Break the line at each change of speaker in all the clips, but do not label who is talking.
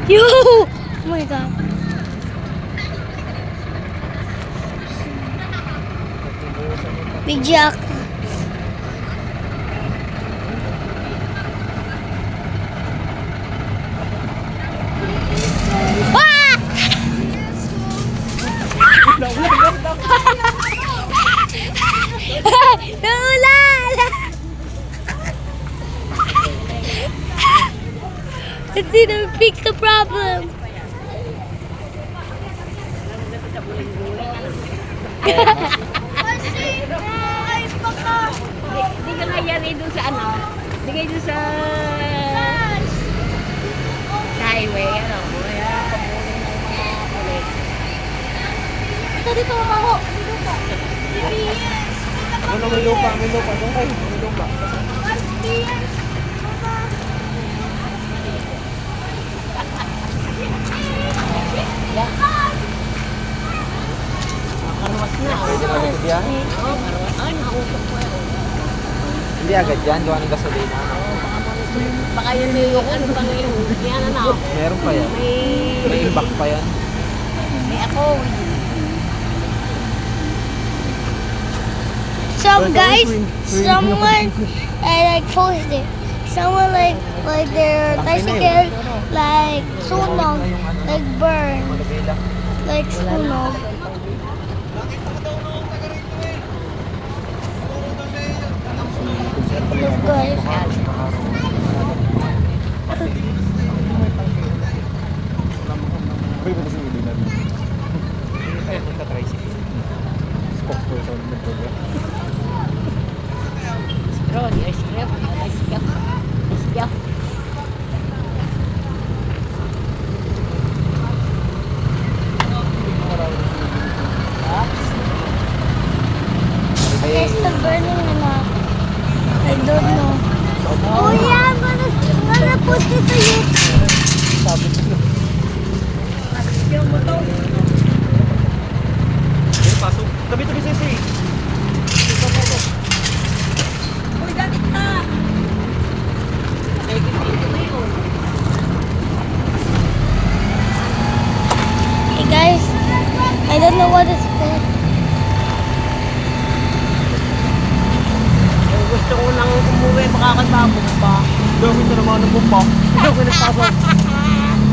Yo! Oh my god. Big Jack. Naulan! It didn't fix the problem.
Hindi ka nga yari doon sa ano. Hindi kayo doon sa highway. Ano?
Ito dito ako.
Ano may lupa? May lupa. Doon kayo. May lupa.
Karwas na.
Agad yan?
Oo, karwas. Ay, nakautok ko yan.
Hindi agad yan. Gawa ng gasolina.
Baka yun yung ano pa ngayon. Yan na.
Meron pa yan. May imbak pa yan.
May ako.
Some guys, someone like posted. Someone like their bicycle like sunog, like burn, like sunog. Look guys.
Bro, di ice cream. Ice cream. Ice cream.
It's still burning or not? I don't know. Oh yeah, I'm gonna put it to YouTube.
Pasok. Tabi-tabi sisi.
Uy, dati ka! May dito na yun.
Hey guys, I don't know what it's called.
Gusto ko nang umuwi, makakasabog pa.
Gawin na naman ng bumpa. Gawin na pasok.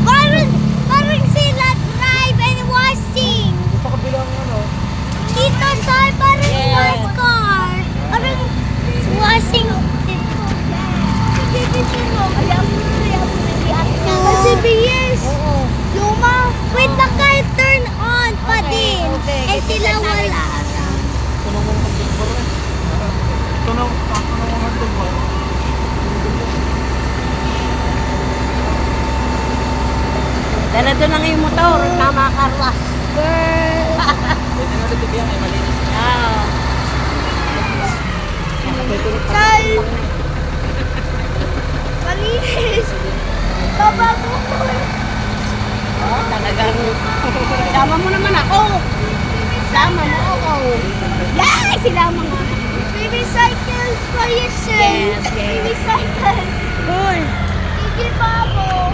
Parang sila drive and washing.
Sa kabilang ano.
Dito tayo parang
Yeah.
wash car. Parang washing. Kasi BS. Luma. Wait, naka-turn on pa din. Eh sila wala.
Tunong mong magdugbar eh. Tunong mong magdugbar.
Dala doon na ngayong motor, namakarwas.
Girl.
Pwede na rin bigyan eh. Malinis.
Oo.
Sal. Malinis. Babago ko.
Oh, talagang. Sama mo naman ako. Sama mo ako. Yay! Sinama nga.
Recycle for yourself.
Yes, yes.
Recycle. Good. Sige, Babo.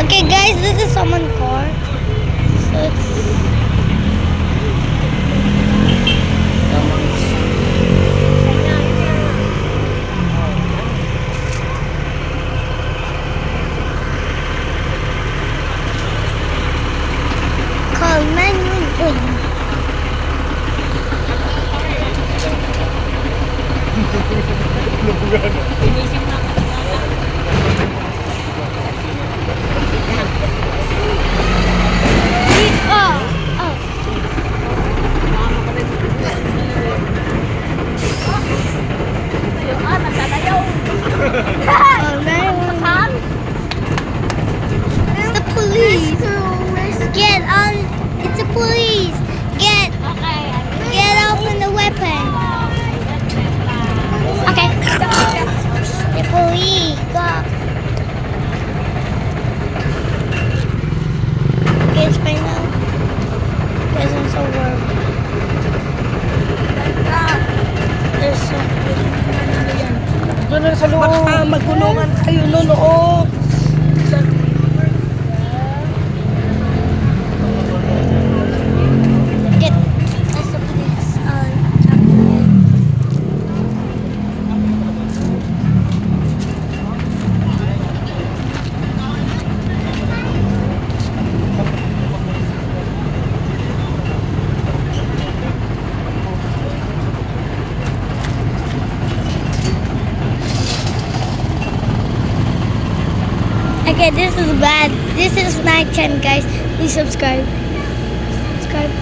Okay, guys, this is someone's car. So it's called 911.
Inisip na.
Oh, 911. It's the police. Get on. It's the police. Get off on the weapon. Okay.
na sa loob.
Baka magulungan kayo no loob.
Get us a place chocolate. Okay, this is bad. This is night 10, guys. Please subscribe. Subscribe.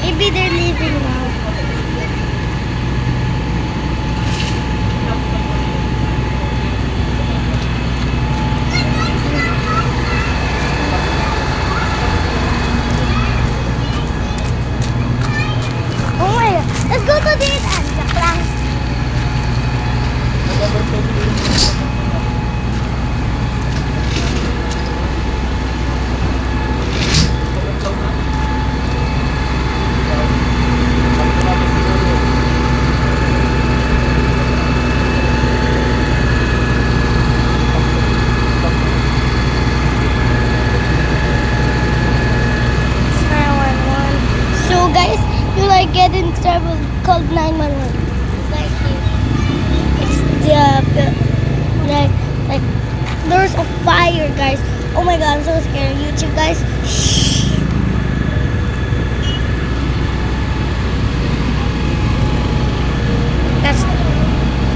Maybe they're leaving now. Oh my god. Let's go to this end. Look lang. So guys, you like get in trouble called 911. It's like it's like there's a fire, guys. Oh my god, I'm so scared. YouTube guys. Shh.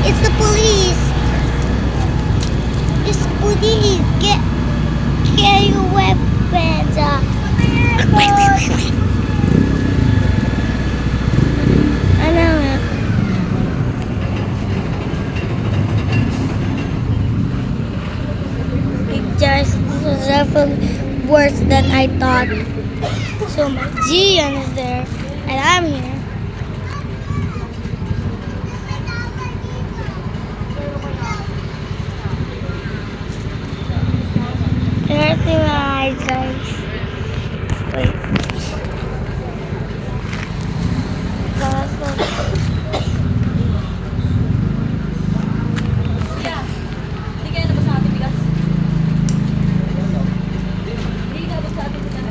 It's the police. It's the police. Get your weapons. I know it. This is definitely worse than I thought. So my Gian is there, and I'm here. It hurts in my eyes, guys. Wait.
Hindi kayo nabasa ating bigas? Hindi ka nabasa ating bigas?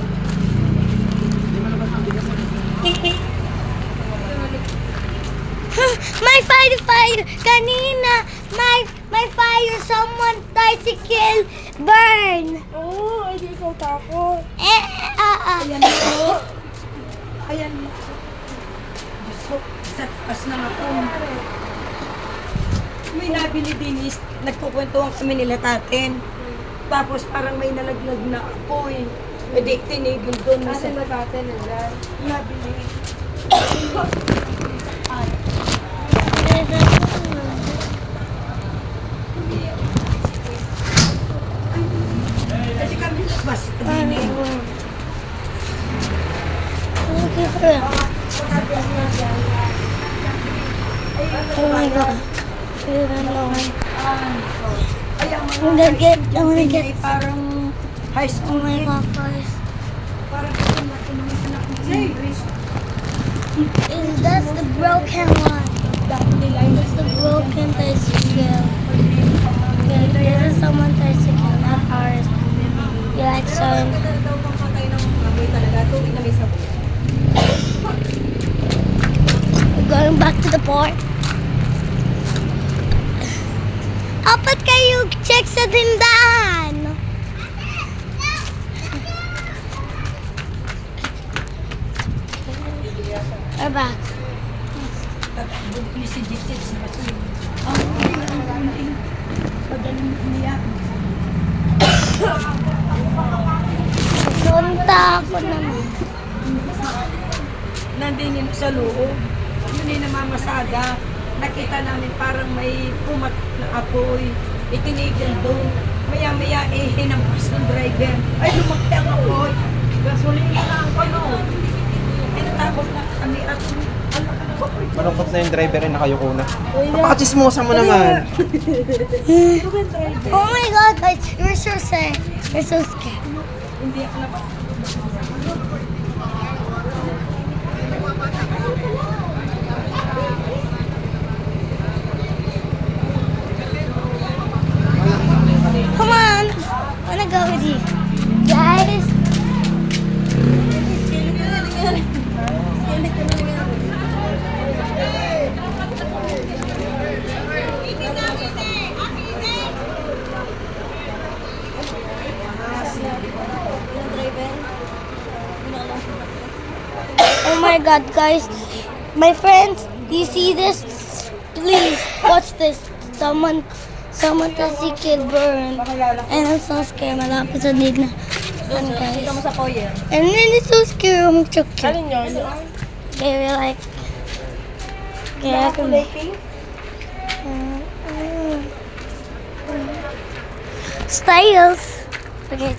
My fire! Kanina! My fire! Someone tricycle burn!
Oo, ay di ikaw takot. Ayan mo. Ayan mo. Diyos ko, satpas na ako. May nabili din is, nagkukwentuhan kami nila tatin. Tapos parang may nalaglag na apoy. May di tinigil doon. Asan ba tatin nila? Nabili. Kasi kami basta din eh.
Look at her. Oh my god. I don't know. I'm gonna get.
Parang high
Oh
school.
my god, guys.
Parang
That's the broken one. That's the broken tricycle. Okay, this is someone tricycle, not ours. You like some? We're going back to the port. Apat kayo check sa tindahan. We're back.
Si Jitsit, si Rasul. Pagaling umiyak.
Sunta ako naman.
Nandun yun sa loob. Yun yung namamasada. Nakita namin parang may pumat na apoy. Itinigil doon. Maya-maya hinampas ng driver. Ay, lumakti ang apoy. Gasolina na ang ano. Natakot na kami at
Malungkot na yung driver ay nakayuko na. Napakachismosa mo naman.
Oh my god, guys, you're so sad. You're so scared.
hindi ako na
my god, guys. My friends, you see this? Please watch this. Someone si kid burn. And I'm so scared. Malapit sa need na. And guys.
Dito mo sa foyer.
And then it's so scary. I'm so cute.
Alin yun?
They were like,
Mga kulay pink?
styles. Okay.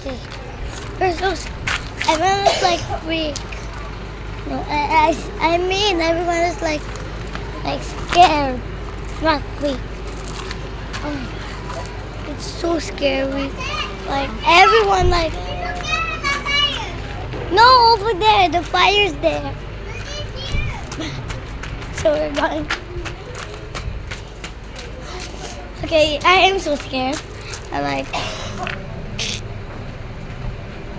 We're so. Everyone is like freak. No, I mean everyone is like scared, not freak. Oh my God. It's so scary. Like everyone like. No, over there. The fire's there. So we're going. Okay, I am so scared. I like.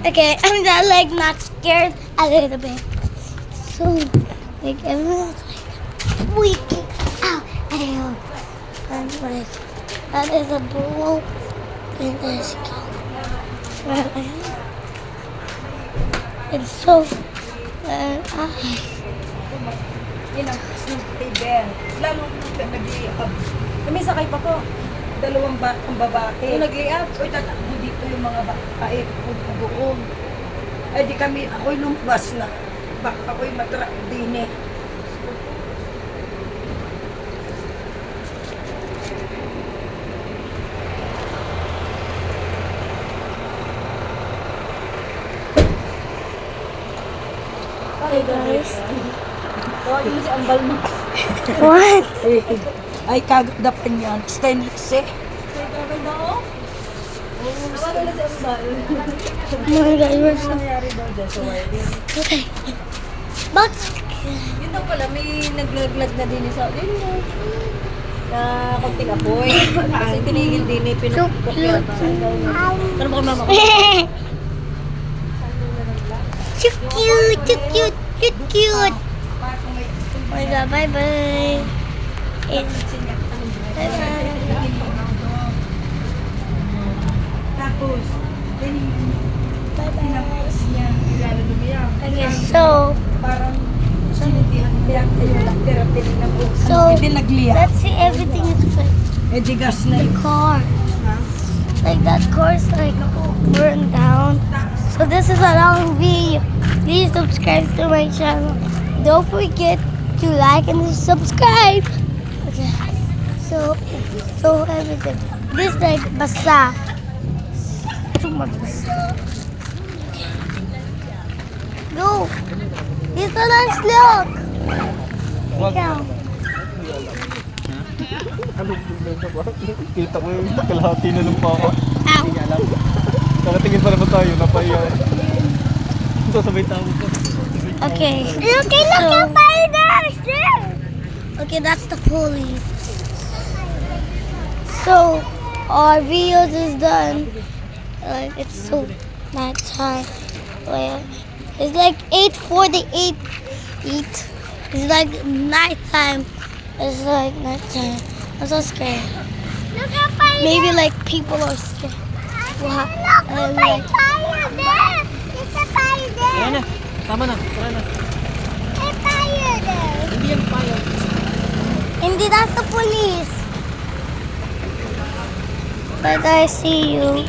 Okay, I'm not like not scared a little bit. So like everyone's like freaking out. I'm like that is a bull in this it's so
Inampas ng table. Lalo nung nag-i-up. Kami sakay pa to. Dalawang batang babae. Yung nag-i-up. Uy, tatakbo dito yung mga babae. Doon. Ay di kami, ako'y lumabas na. Baka ako'y matrak din eh.
Hey guys.
Tawagin mo si Ambal mo.
What?
Ay, kaganda pa niyan. Stainless eh. Kaganda oh. Tawagan na si Ambal.
Oh my God, we're so.
Nangyari daw dyan sa wedding.
Okay. But
Yun daw pala, may naglaglag na din sa din na konting apoy. Kasi tinigil din eh,
so
pinagpapya.
cute.
Ano ba mama ko?
So cute, so cute, so cute. Oh my God, bye bye. Bye bye.
Tapos,
Bye bye.
niya, ilalo lumiyak.
Okay, so
Parang sinitihan niya yung tira-tira na po.
So,
Hindi nagliyak.
let's see everything is like
Eh, di gas na
the
yun.
car. Like that car is like burned down. So this is a long video. Please subscribe to my channel. Don't forget to like and subscribe. Okay. So everything. This like basa. Too much basa. Go. Dito lang look. Ikaw.
Ano problema ba? Kita ko yung kalahati na nung pa ako.
Ow.
Hindi alam. Nakatingin pa naman tayo, napaya. Sasabay tao ko.
Okay. Look at fire there. Okay, that's the police. So our videos is done. Like it's so night time. Well, it's like 8:48. It's like night time. It's like night time. I'm so scared. Look at fire. Maybe like people are scared. What?
Ano?
Like,
fire there! It's a fire there!
Tara na, tama na, tara na.
A fire there!
Hindi yan payo.
Hindi, that's the police. But I see you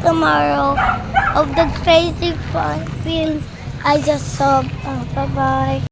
tomorrow of the crazy fun film I just saw. Bye bye.